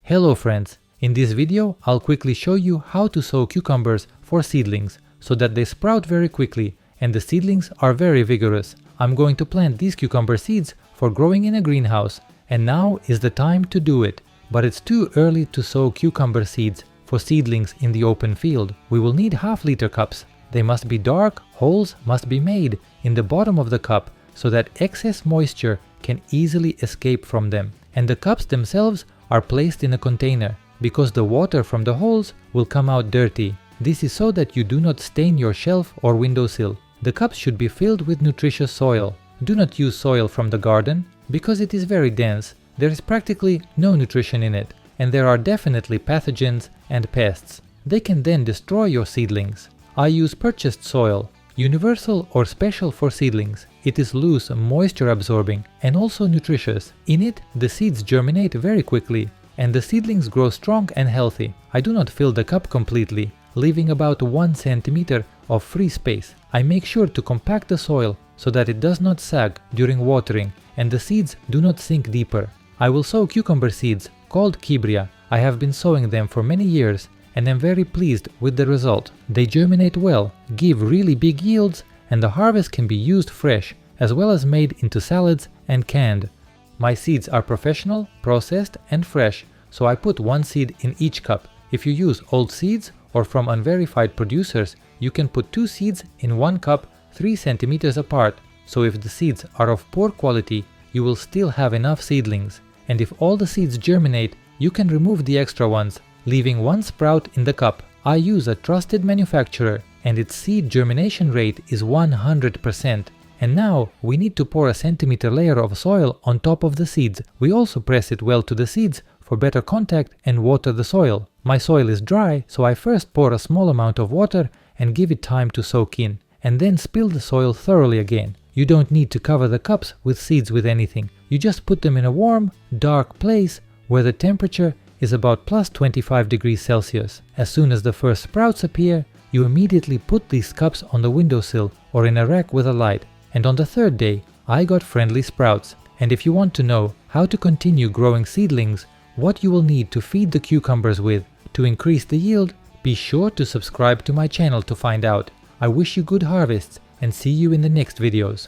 Hello friends, in this video I'll quickly show you how to sow cucumbers for seedlings so that they sprout very quickly and the seedlings are very vigorous. I'm going to plant these cucumber seeds for growing in a greenhouse, and now is the time to do it. But it's too early to sow cucumber seeds for seedlings in the open field. We will need half-liter cups. They must be dark, holes must be made in the bottom of the cup so that excess moisture can easily escape from them. And the cups themselves are placed in a container, because the water from the holes will come out dirty. This is so that you do not stain your shelf or windowsill. The cups should be filled with nutritious soil. Do not use soil from the garden, because it is very dense. There is practically no nutrition in it, and there are definitely pathogens and pests. They can then destroy your seedlings. I use purchased soil, universal or special for seedlings. It is loose, moisture absorbing, and also nutritious. In it, the seeds germinate very quickly, and the seedlings grow strong and healthy. I do not fill the cup completely, leaving about 1 centimeter of free space. I make sure to compact the soil so that it does not sag during watering and the seeds do not sink deeper. I will sow cucumber seeds called kibria. I have been sowing them for many years and am very pleased with the result. They germinate well, give really big yields, and the harvest can be used fresh as well as made into salads and canned. My seeds are professional, processed and fresh, so I put 1 seed in each cup. If you use old seeds or from unverified producers, you can put 2 seeds in 1 cup 3 centimeters apart, so if the seeds are of poor quality, you will still have enough seedlings. And if all the seeds germinate, you can remove the extra ones, leaving 1 sprout in the cup. I use a trusted manufacturer and its seed germination rate is 100%. And now we need to pour a centimeter layer of soil on top of the seeds. We also press it well to the seeds for better contact and water the soil. My soil is dry, so I first pour a small amount of water and give it time to soak in, and then spill the soil thoroughly again. You don't need to cover the cups with seeds with anything. You just put them in a warm, dark place where the temperature is about plus 25 degrees Celsius. As soon as the first sprouts appear, you immediately put these cups on the windowsill or in a rack with a light. And on the 3rd day, I got friendly sprouts. And if you want to know how to continue growing seedlings, what you will need to feed the cucumbers with to increase the yield, be sure to subscribe to my channel to find out. I wish you good harvests and see you in the next videos.